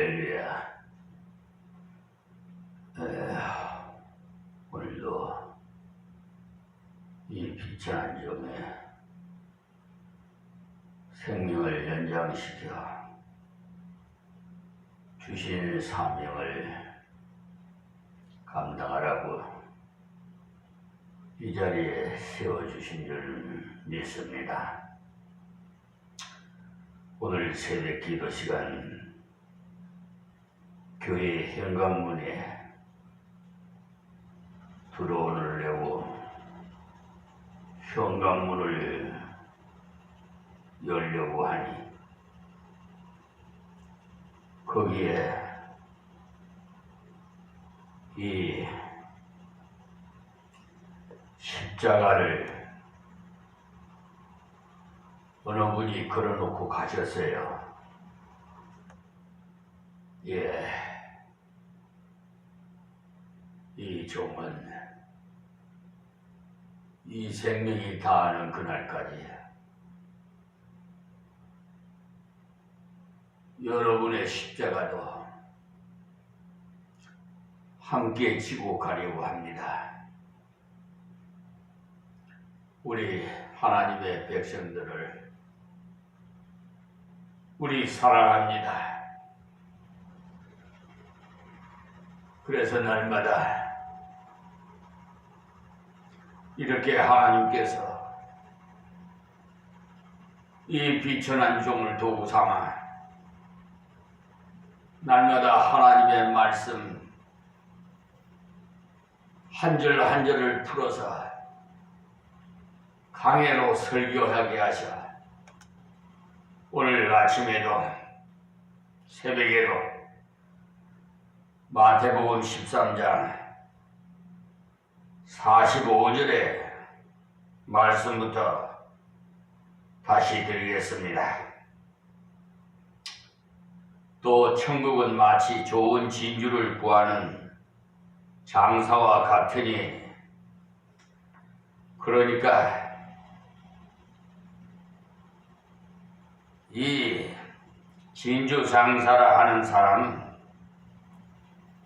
할렐루야. 오늘도 이 비천한 점에 생명을 연장시켜 주신 사명을 감당하라고 이 자리에 세워주신 줄 믿습니다. 오늘 새벽 기도 시간 교회 현관문에 들어오려고 현관문을 열려고 하니 거기에 이 십자가를 어느 분이 걸어놓고 가셨어요. 이 종은 이 생명이 다하는 그날까지 여러분의 십자가도 함께 지고 가려고 합니다. 우리 하나님의 백성들을 우리 사랑합니다. 그래서 날마다 이렇게 하나님께서 이 비천한 종을 도구 삼아 날마다 하나님의 말씀 한 절 한 절을 풀어서 강해로 설교하게 하셔 오늘 아침에도 새벽에도 마태복음 13장 45절의 말씀부터 다시 드리겠습니다. 또 천국은 마치 좋은 진주를 구하는 장사와 같으니 그러니까 이 진주 장사라 하는 사람은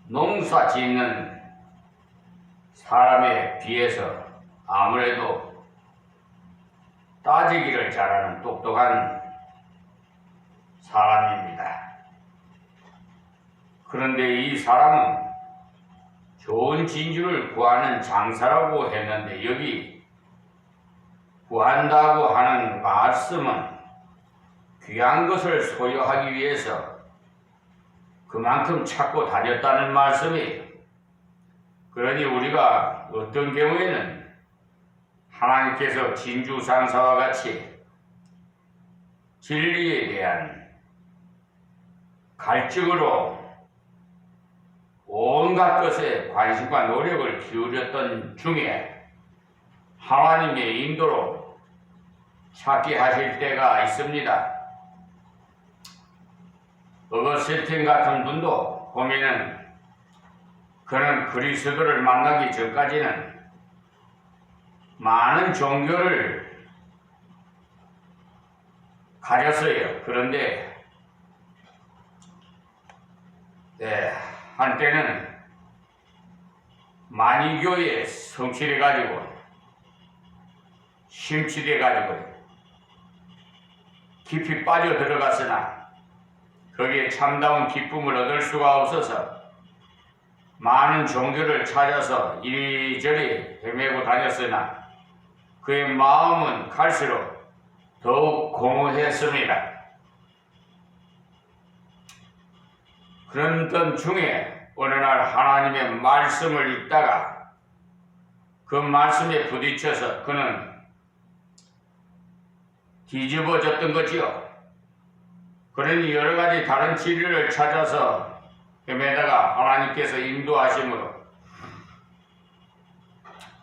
농사 짓는 사람에 비해서 아무래도 따지기를 잘하는 똑똑한 사람입니다. 그런데 이 사람은 좋은 진주를 구하는 장사라고 했는데 여기 구한다고 하는 말씀은 귀한 것을 소유하기 위해서 그만큼 찾고 다녔다는 말씀이에요. 그러니 우리가 어떤 경우에는 하나님께서 진주상사와 같이 진리에 대한 갈증으로 온갖 것에 관심과 노력을 기울였던 중에 하나님의 인도로 찾게 하실 때가 있습니다. 어거스틴 같은 분도 보면은 그는 그리스도를 만나기 전까지는 많은 종교를 가졌어요. 그런데 한때는 만이교에 성취돼가지고 심취돼가지고 깊이 빠져 들어갔으나 거기에 참다운 기쁨을 얻을 수가 없어서 많은 종교를 찾아서 이리저리 헤매고 다녔으나 그의 마음은 갈수록 더욱 공허했습니다. 그런 중에 어느 날 하나님의 말씀을 읽다가 그 말씀에 부딪혀서 그는 뒤집어졌던 거지요. 그러니 여러 가지 다른 진리를 찾아서 헤매다가 하나님께서 인도하심으로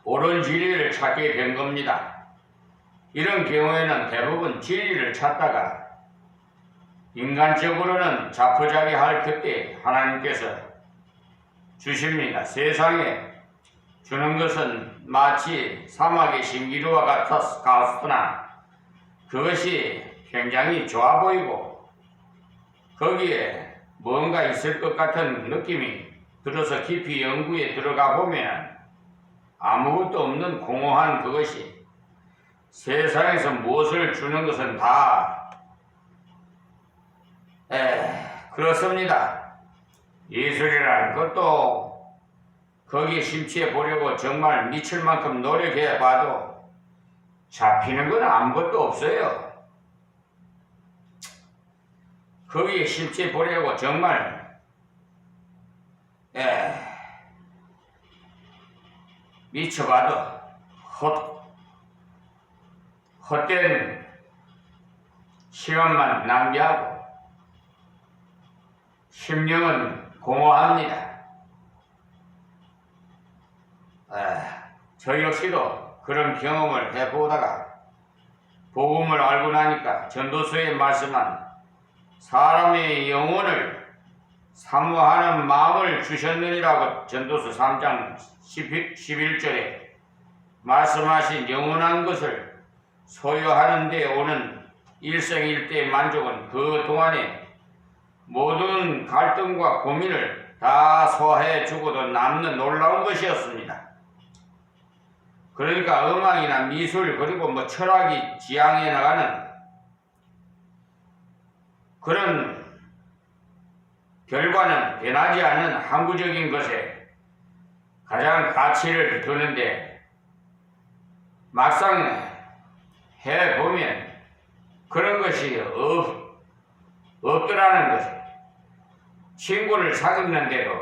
옳은 진리를 찾게 된 겁니다. 이런 경우에는 대부분 진리를 찾다가 인간적으로는 자포자기할 그때 하나님께서 주십니다. 세상에 주는 것은 마치 사막의 신기루와 같았으나 그것이 굉장히 좋아 보이고 거기에 뭔가 있을 것 같은 느낌이 들어서 깊이 연구에 들어가 보면 아무것도 없는 공허한 그것이 세상에서 무엇을 주는 것은 다 그렇습니다. 예술이라는 것도 거기에 심취해 보려고 정말 미칠 만큼 노력해 봐도 잡히는 건 아무것도 없어요. 거기에 심취해 보려고 정말 미쳐봐도 헛된 시간만 낭비하고 심령은 공허합니다. 저 역시도 그런 경험을 해보다가 복음을 알고 나니까 전도서에 말씀한 사람의 영혼을 사모하는 마음을 주셨느니라고 전도서 3장 11절에 말씀하신 영원한 것을 소유하는 데 오는 일생일대의 만족은 그 동안에 모든 갈등과 고민을 다 소화해 주고도 남는 놀라운 것이었습니다. 그러니까 음악이나 미술 그리고 철학이 지향해 나가는 그런 결과는 변하지 않는 항구적인 것에 가장 가치를 두는데 막상 해보면 그런 것이 없더라는 것을. 친구를 사귀는데도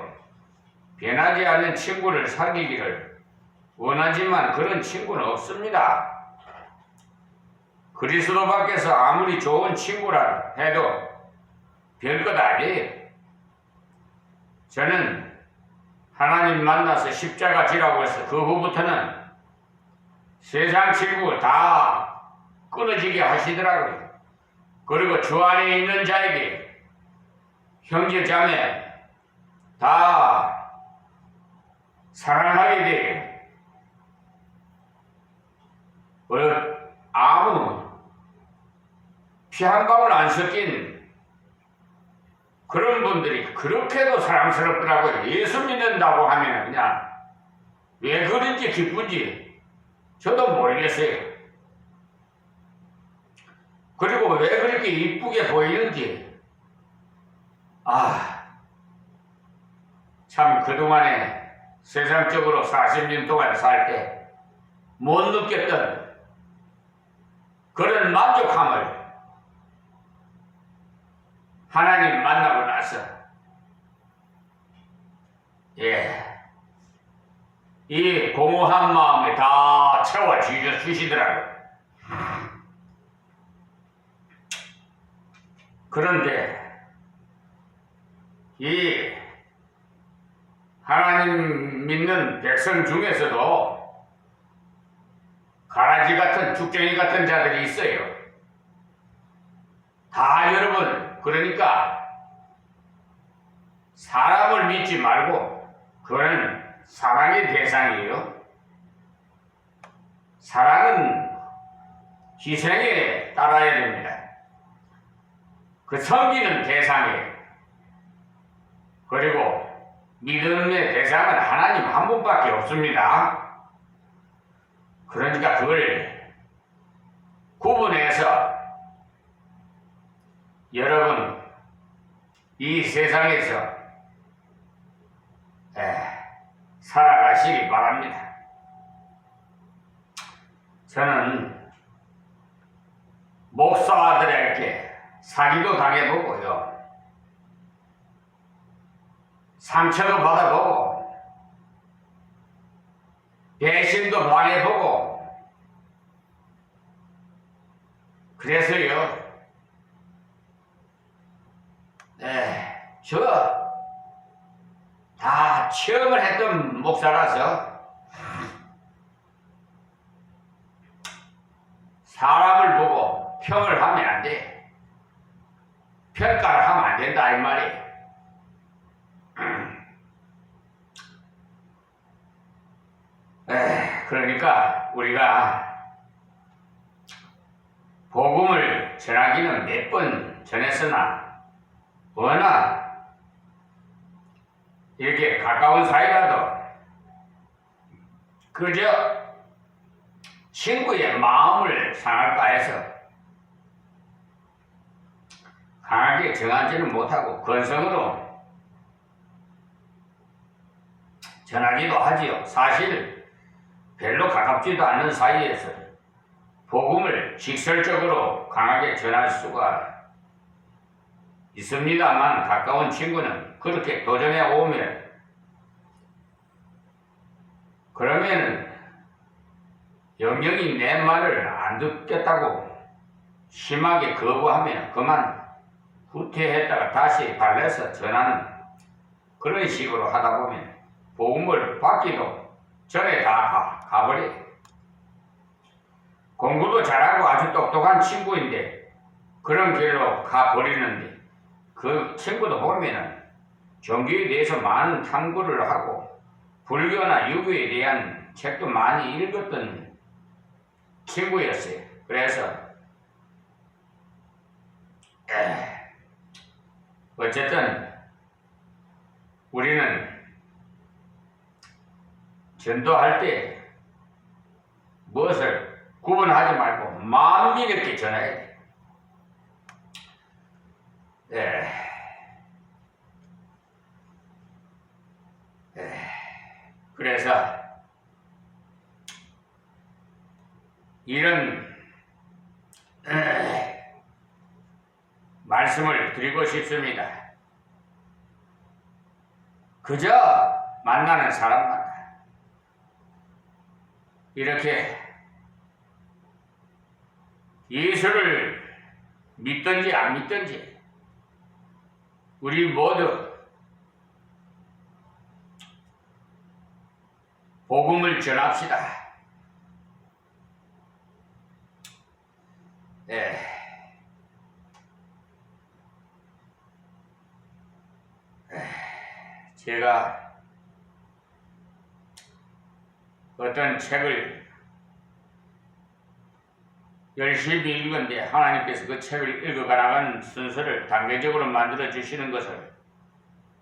변하지 않는 친구를 사귀기를 원하지만 그런 친구는 없습니다. 그리스도 밖에서 아무리 좋은 친구라 해도 별것 아니에요. 저는 하나님 만나서 십자가 지라고 해서 그 후부터는 세상 친구 다 끊어지게 하시더라고요. 그리고 주 안에 있는 자에게 형제 자매 다 사랑하게 돼요. 아무 피 한 방울 안 섞인 그런 분들이 그렇게도 사랑스럽더라고요. 예수 믿는다고 하면 그냥 왜 그런지 기쁜지 저도 모르겠어요. 그리고 왜 그렇게 이쁘게 보이는지 참 그동안에 세상적으로 40년 동안 살 때 못 느꼈던 그런 만족함을 하나님 만나고 나서 이 공허한 마음에 다 채워주시더라고요. 그런데 이 하나님 믿는 백성 중에서도 가라지 같은 죽쟁이 같은 자들이 있어요. 다 여러분 그러니까 사람을 믿지 말고 그거는 사랑의 대상이에요. 사랑은 희생에 따라야 됩니다. 그 섬기는 대상이에요. 그리고 믿음의 대상은 하나님 한 분밖에 없습니다. 그러니까 그걸 구분해서 여러분 이 세상에서 살아가시기 바랍니다. 저는 목사들에게 사기도 당해보고요. 상처도 받아보고 배신도 당해보고 그래서요. 저 다 체험을 했던 목사라서 사람을 보고 평을 하면 안 돼. 평가를 하면 안 된다 이 말이에요. 그러니까 우리가 복음을 전하기는 몇 번 전했으나 워낙 이렇게 가까운 사이라도 그저 친구의 마음을 상할까 해서 강하게 정하지는 못하고 건성으로 전하기도 하지요. 사실 별로 가깝지도 않는 사이에서 복음을 직설적으로 강하게 전할 수가 있습니다만 가까운 친구는 그렇게 도전해 오면 그러면은 영영이 내 말을 안 듣겠다고 심하게 거부하면 그만 후퇴했다가 다시 발려서 전하는 그런 식으로 하다 보면 복음을 받기도 전에 다 가버려. 공부도 잘하고 아주 똑똑한 친구인데 그런 길로 가버리는데 그 친구도 보면은 종교에 대해서 많은 탐구를 하고 불교나 유교에 대한 책도 많이 읽었던 친구였어요. 그래서 어쨌든 우리는 전도할 때 무엇을 구분하지 말고 마음이 이렇게 전해야 돼. 그래서 이런 말씀을 드리고 싶습니다. 그저 만나는 사람마다 이렇게 예수를 믿든지 안 믿든지 우리 모두 복음을 전합시다. 제가 어떤 책을 열심히 읽었는데 하나님께서 그 책을 읽어가는 순서를 단계적으로 만들어 주시는 것을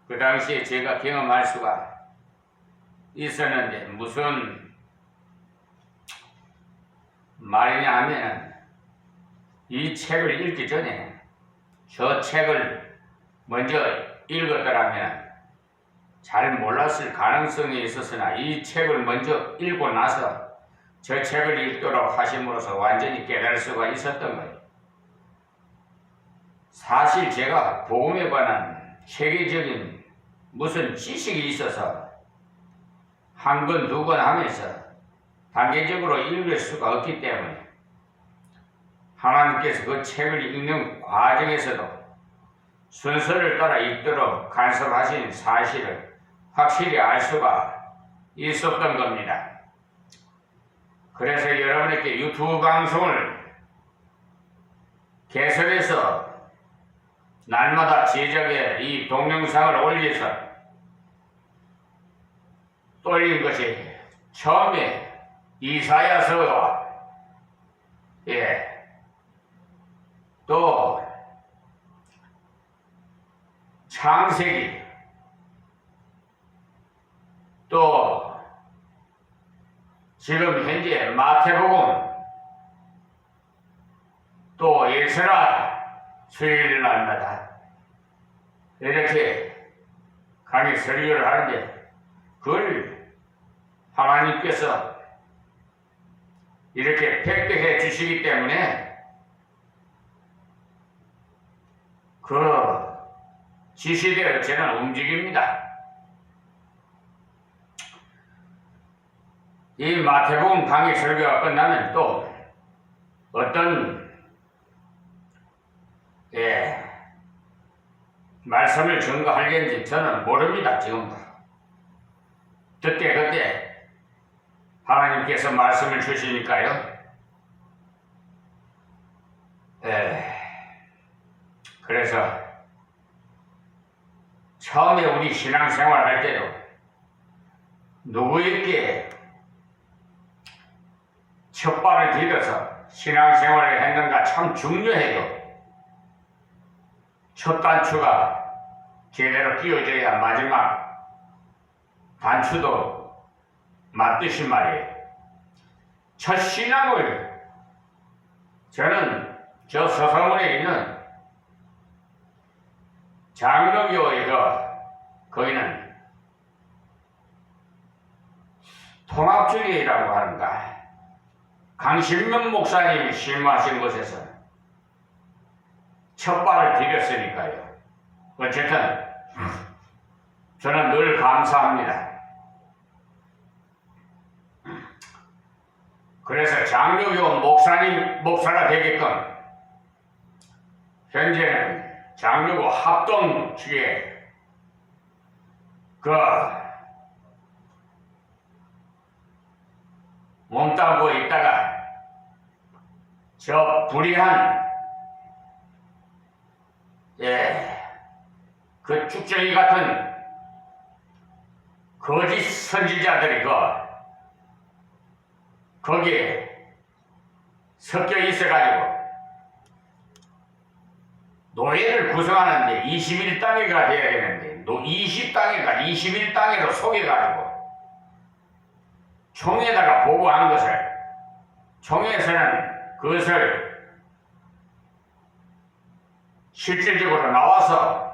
그 당시에 제가 경험할 수가 있었는데 무슨 말이냐 하면 이 책을 읽기 전에 저 책을 먼저 읽었더라면 잘 몰랐을 가능성이 있었으나 이 책을 먼저 읽고 나서 저 책을 읽도록 하심으로써 완전히 깨달을 수가 있었던 거예요. 사실 제가 복음에 관한 체계적인 무슨 지식이 있어서 한 권, 두 권 하면서 단계적으로 읽을 수가 없기 때문에 하나님께서 그 책을 읽는 과정에서도 순서를 따라 읽도록 간섭하신 사실을 확실히 알 수가 있었던 겁니다. 그래서 여러분에게 유튜브 방송을 개설해서 날마다 제작에 이 동영상을 올려서 올린 것이 처음에 이사야서와 또 창세기 또 지금 현재 마태복음 또 에스라 수요일 날마다 이렇게 강의 설교를 하는데 그걸 하나님께서 이렇게 획득해 주시기 때문에 그 지시대로 저는 움직입니다. 이 마태복음 강의 설교가 끝나면 또 어떤 말씀을 전가할는지 저는 모릅니다. 지금도 그때 하나님께서 말씀을 주시니까요. 그래서 처음에 우리 신앙생활 할 때도 누구에게 첫 발을 디뎌서 신앙생활을 했는가 참 중요해요. 첫 단추가 제대로 끼워져야 마지막 단추도 맞듯이 말이에요. 첫 신앙을 저는 저 서서문에 있는 장로교의 거기는 통합주의라고 하는가, 강신명 목사님이 심화하신 곳에서 첫 발을 디뎠으니까요. 어쨌든 저는 늘 감사합니다. 그래서 장로교 목사가 되게끔 현재는 장로교 합동 측에 몸담고 있다가 저 불의한 그 쭉정이 같은 거짓 선지자들이 거기에 섞여 있어가지고 노예를 구성하는데 21단계가 돼야 되는데 20단계가 21단계로 속여가지고 총회에다가 보고한 것을 총회에서는 그것을 실질적으로 나와서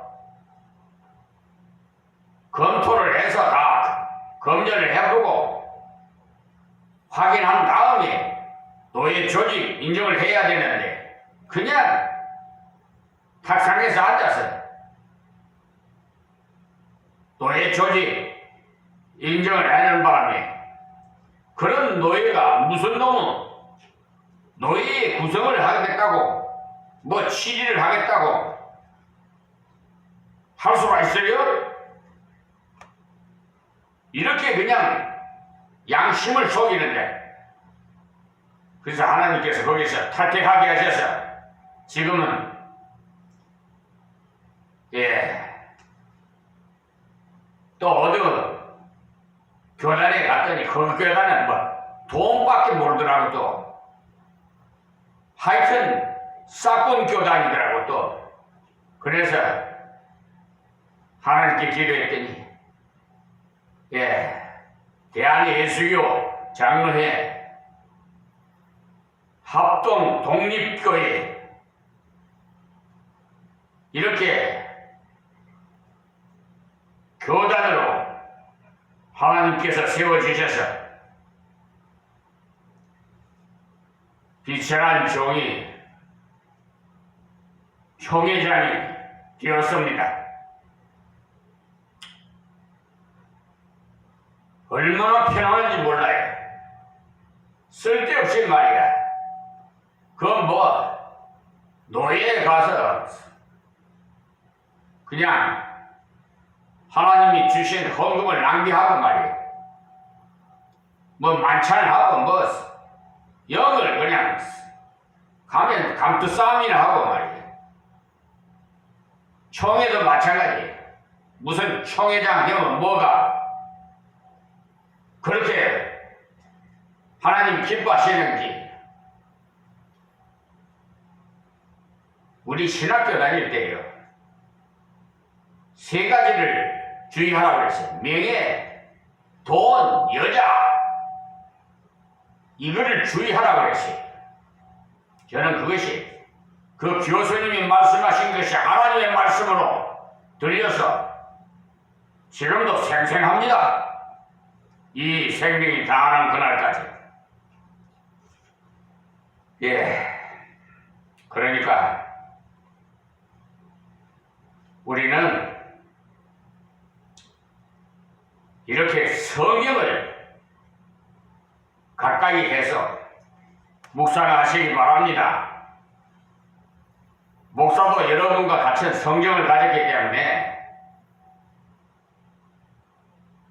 검토를 해서 다 검열을 해보고 확인한 다음에 노예 조직 인정을 해야 되는데 그냥 탁상에서 앉아서 노예 조직 인정을 하는 바람에 그런 노예가 무슨 놈은 노예의 구성을 하겠다고 뭐 취리를 하겠다고 할 수가 있어요? 이렇게 그냥 양심을 속이는데, 그래서 하나님께서 거기서 탈퇴하게 하셔서 지금은 또 어디 교단에 갔더니 그 교단은 뭐 돈밖에 모르더라고. 또 하여튼 싹군 교단이더라고. 또 그래서 하나님께 기도했더니 대한예수교 장로회 합동 독립교회 이렇게 교단으로 하나님께서 세워주셔서 비천한 종이 총회장이 되었습니다. 얼마나 편안한지 몰라요. 쓸데없이 말이야. 그건 뭐 노예에 가서 그냥 하나님이 주신 헌금을 낭비하고 말이에요. 뭐 만찬하고 뭐 영을 그냥 가면 감투 싸움이나 하고 말이에요. 총회도 마찬가지예요. 무슨 총회장 하면 뭐가 그렇게 하나님 기뻐하시는지. 우리 신학교 다닐 때요, 세 가지를 주의하라고 그랬어요. 명예, 돈, 여자, 이거를 주의하라고 그랬어요. 저는 그것이 그 교수님이 말씀하신 것이 하나님의 말씀으로 들려서 지금도 생생합니다. 이 생명이 다하는 그날까지. 그러니까 우리는 이렇게 성경을 가까이 해서 묵상하시기 바랍니다. 목사도 여러분과 같은 성경을 가졌기 때문에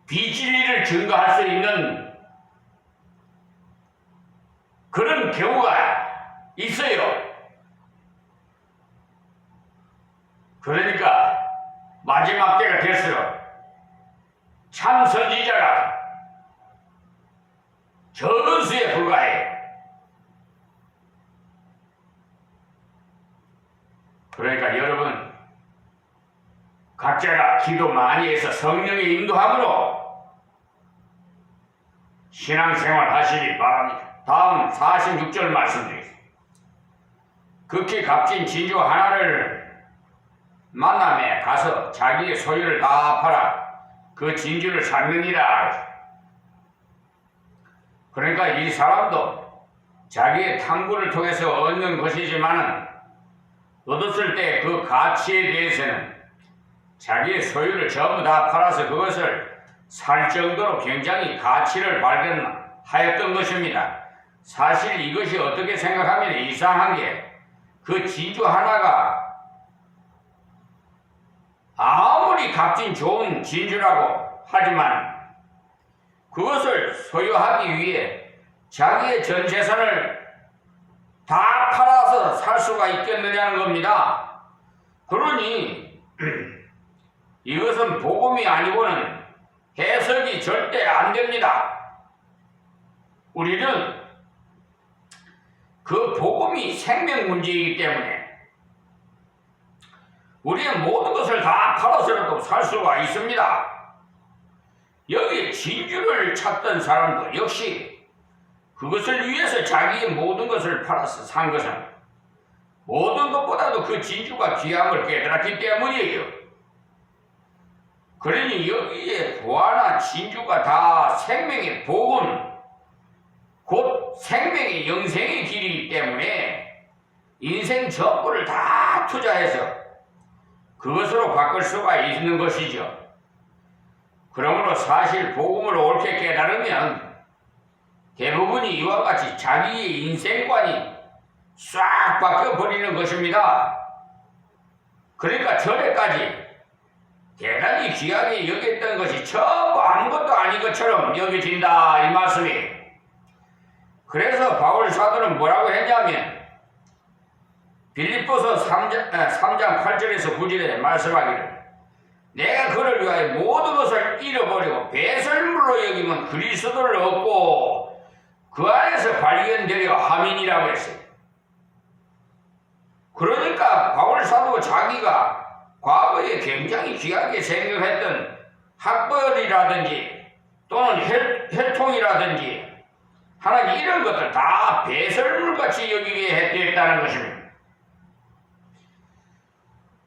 비진리를 증거할 수 있는 그런 경우가 있어요. 그러니까 마지막 때가 될수록 참 선지자가 적은 수에 불과해. 그러니까 여러분 각자가 기도 많이 해서 성령의 인도함으로 신앙생활 하시기 바랍니다. 다음 46절 말씀드리겠습니다. 극히 값진 진주 하나를 만남에 가서 자기의 소유를 다 팔아 그 진주를 샀느니라. 그러니까 이 사람도 자기의 탐구를 통해서 얻는 것이지만은 얻었을 때 그 가치에 대해서는 자기의 소유를 전부 다 팔아서 그것을 살 정도로 굉장히 가치를 발견하였던 것입니다. 사실 이것이 어떻게 생각하면 이상한 게 그 진주 하나가 아무리 값진 좋은 진주라고 하지만 그것을 소유하기 위해 자기의 전 재산을 다 팔아서 살 수가 있겠느냐는 겁니다. 그러니 이것은 복음이 아니고는 해석이 절대 안 됩니다. 우리는 그 복음이 생명 문제이기 때문에 우리의 모든 것을 다 팔아서라도 살 수가 있습니다. 여기 진주를 찾던 사람도 역시 그것을 위해서 자기의 모든 것을 팔아서 산 것은 모든 것보다도 그 진주가 귀함을 깨달았기 때문이에요. 그러니 여기에 보아나 진주가 다 생명의 복음, 곧 생명의 영생의 길이기 때문에 인생 전부를 다 투자해서 그것으로 바꿀 수가 있는 것이죠. 그러므로 사실 복음을 옳게 깨달으면 대부분이 이와 같이 자기의 인생관이 싹 바뀌어버리는 것입니다. 그러니까 전에까지 대단히 귀하게 여겼던 것이 전부 아무것도 아닌 것처럼 여겨진다, 이 말씀이. 그래서 바울 사도는 뭐라고 했냐면 빌립보서 3장 8절에서 9절에 말씀하기를 내가 그를 위하여 모든 것을 잃어버리고 배설물로 여기면 그리스도를 얻고 그 안에서 발견되려 함이니라고 했어요. 그러니까 바울 사도가 자기가 과거에 굉장히 귀하게 생각했던 학벌이라든지 또는 혈통이라든지 하나님 이런 것들 다 배설물같이 여기게 했다는 것입니다.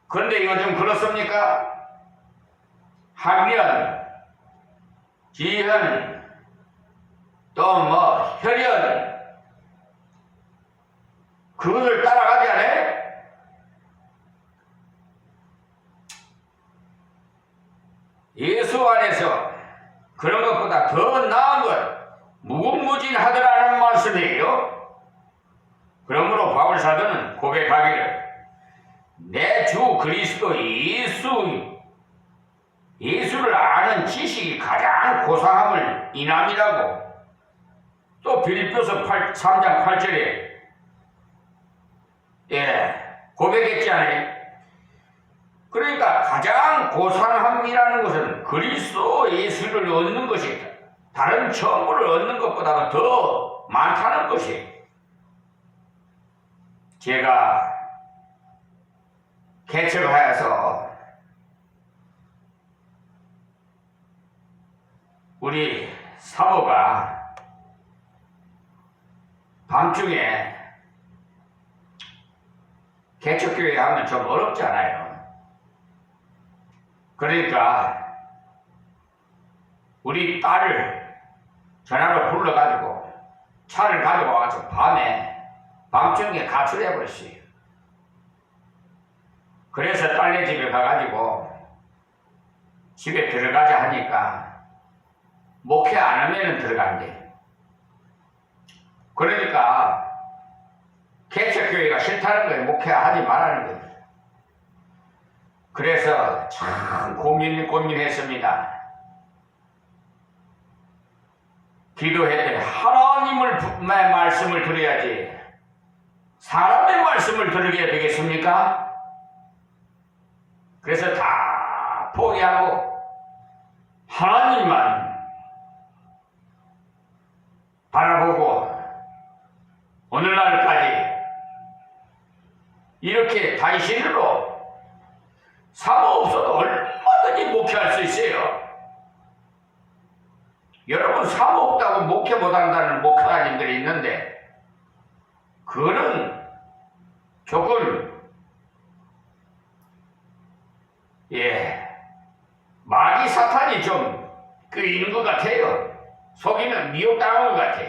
그런데 요즘 그렇습니까? 학연, 지연, 또 뭐 혈연 그것을 따라가지 않아요? 예수 안에서 그런 것보다 더 나은 것 무궁무진하더라는 말씀이에요. 그러므로 바울 사도는 고백하기를 내 주 그리스도 예수를 아는 지식이 가장 고상함을 인함이라고 또 빌립보서 3장 8절에 고백했지 않아요? 그러니까 가장 고상함이라는 것은 그리스도 예수를 얻는 것이다. 다른 천부를 얻는 것보다 더 많다는 것이에요. 제가 개척하여서 우리 사모가 밤중에 개척교회 하면 좀 어렵잖아요. 그러니까 우리 딸을 전화로 불러가지고 차를 가지고 와서 밤중에 가출해버렸어요. 그래서 딸네 집에 가가지고 집에 들어가자 하니까 목회 안 하면은 들어간대. 그러니까 개척교회가 싫다는 거예요. 목회하지 말라는 거예요. 그래서 참 고민했습니다. 기도했더니 하나님의 말씀을 들어야지 사람의 말씀을 들으게 되겠습니까? 그래서 다 포기하고 하나님만 바라보고 오늘날까지 이렇게 단신으로 사모 없어도 얼마든지 목회할 수 있어요. 여러분 사모 없다고 목회 못한다는 목사님들이 있는데 그거는 조금 마귀 사탄이 좀 끄이는 것 같아요. 속이면 미혹당한 것 같아.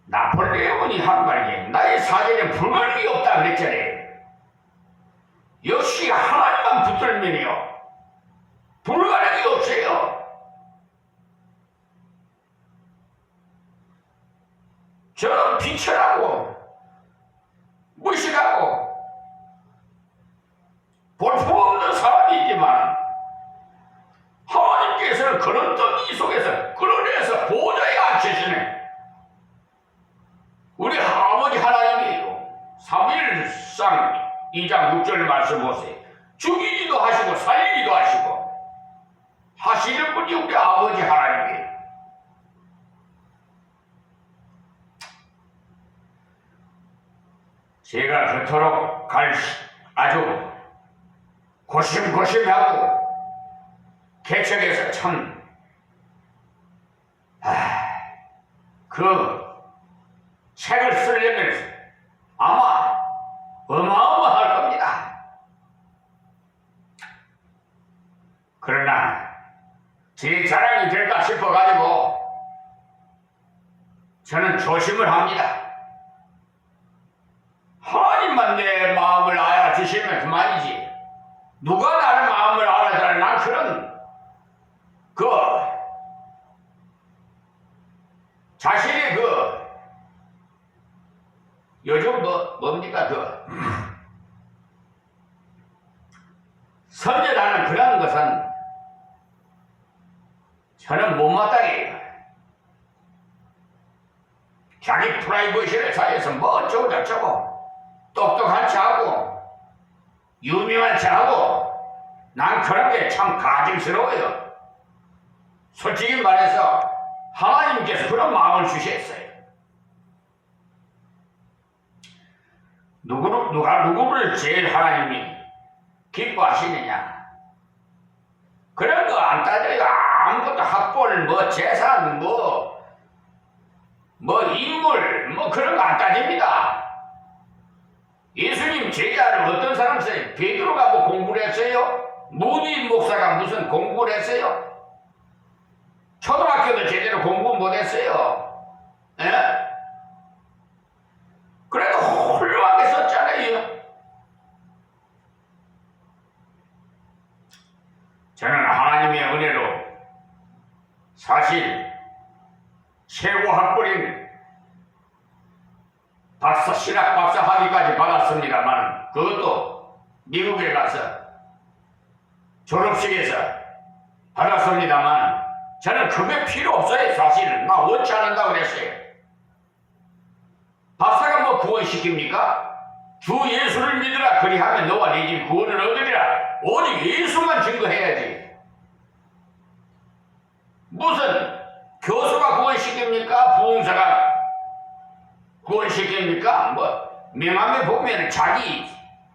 나폴레옹이 한 말이지 나의 사전에 불가능이 없다 그랬잖아요. 역시 하나님만 붙들면요 불가능이 없어요. 저는 비천하고 무식하고 볼품없는 사람이지만 하나님께서는 그런 덩이 속에서 끌어내서 보좌에 앉히시네. 우리 아버지 하나님이에요. 사무엘상 2장 6절 말씀 보세요. 죽이기도 하시고 살리기도 하시고 하시는 분이 우리 아버지 하나님이에요. 제가 그토록 아주 고심고심하고 개척해서 참 그 책을 쓰려면 아마 어마어마할 겁니다. 그러나 제 자랑이 될까 싶어가지고 저는 조심을 합니다. 하나님만 내 마음을 알아주시면 그만이지. 누가 나의 마음을 알아주나 난 그런 자신의 요즘 뭡니까 선전하는 그런 것은 저는 못마땅해요. 자기 프라이버시를 사이에서 뭐 어쩌고 저쩌고 똑똑한 척하고 유명한 척하고 난 그런 게 참 가증스러워요. 솔직히 말해서 하나님께서 그런 마음을 주셨어요. 누구를 제일 하나님이 기뻐하시느냐? 그런 거 안 따져요. 아무것도 학벌, 재산, 인물, 그런 거 안 따집니다. 예수님 제자를 어떤 사람 써요? 베드로가 공부를 했어요? 무디 목사가 무슨 공부를 했어요? 초등학교도 제대로 공부 못했어요. 그래도 훌륭하게 썼잖아요. 저는 하나님의 은혜로 사실 최고 학벌인 신학 박사 학위까지 받았습니다만 그것도 미국에 가서 졸업식에서 받았습니다만 저는 그게 필요 없어요. 사실은 나 원치 않는다고 그랬어요. 박사가 구원시킵니까? 주 예수를 믿으라 그리하면 너와 네 집 구원을 얻으리라. 오직 예수만 증거해야지. 무슨 교수가 구원시킵니까? 부흥사가 구원시킵니까? 명함에 보면 자기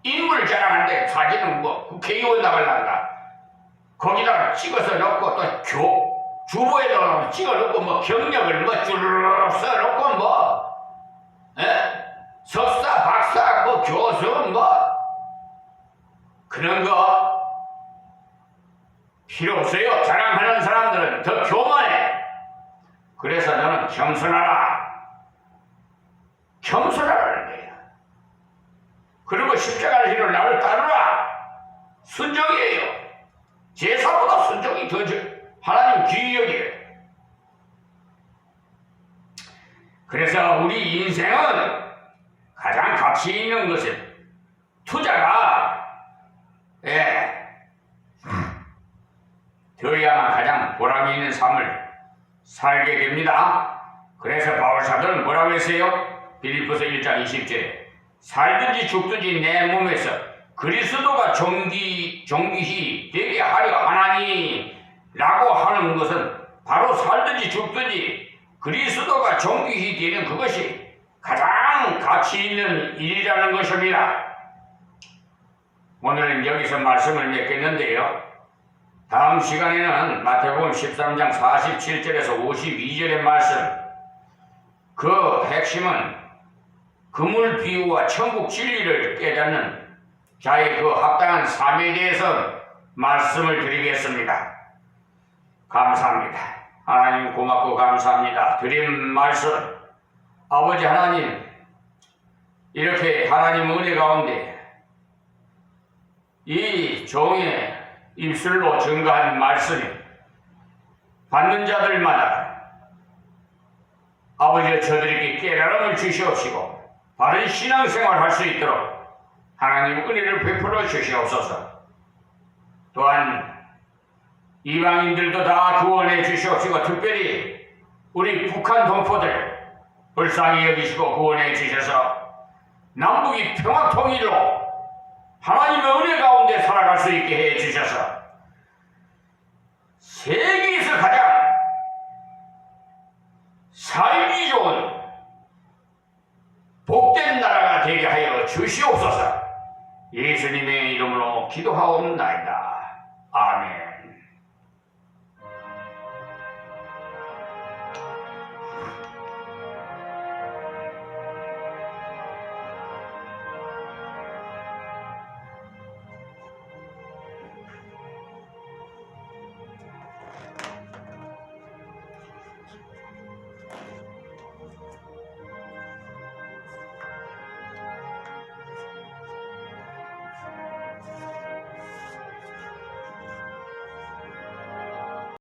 인물 자랑하는데 사진은 국회의원 나가려는가 거기다가 찍어서 넣고 또 주보에다가 찍어 놓고 경력을 쭈르륵 써놓고 석사, 박사, 교수 그런 거 필요 없어요. 자랑하는 사람들은 더 교만해. 그래서 너는 겸손하라는 거예요. 그리고 십자가를 지러 나를 따르라. 순종이에요. 제사보다 순종이 더 하나님 귀히 여기에요. 그래서 우리 인생은 가장 가치 있는 것은 투자가 되어야만 가장 보람이 있는 삶을 살게 됩니다. 그래서 바울사도는 뭐라고 했어요? 빌립보서 1장 20절에 살든지 죽든지 내 몸에서 그리스도가 존귀히 되게 하려 하나니 라고 하는 것은 바로 살든지 죽든지 그리스도가 존귀히 되는 그것이 가장 가치 있는 일이라는 것입니다. 오늘은 여기서 말씀을 맺겠는데요. 다음 시간에는 마태복음 13장 47절에서 52절의 말씀, 그 핵심은 그물 비유와 천국 진리를 깨닫는 자의 그 합당한 삶에 대해서 말씀을 드리겠습니다. 감사합니다. 하나님 고맙고 감사합니다. 드린 말씀, 아버지 하나님, 이렇게 하나님 은혜 가운데 이 종의 입술로 증거한 말씀이 받는 자들마다 아버지 저들에게 깨달음을 주시옵시고 바른 신앙생활 할 수 있도록 하나님 은혜를 베풀어 주시옵소서. 또한 이방인들도 다 구원해 주시옵시고 특별히 우리 북한 동포들 불쌍히 여기시고 구원해 주셔서 남북이 평화통일로 하나님의 은혜 가운데 살아갈 수 있게 해 주셔서 세계에서 가장 살기 좋은 복된 나라가 되게 하여 주시옵소서. 예수님의 이름으로 기도하옵나이다. 아멘.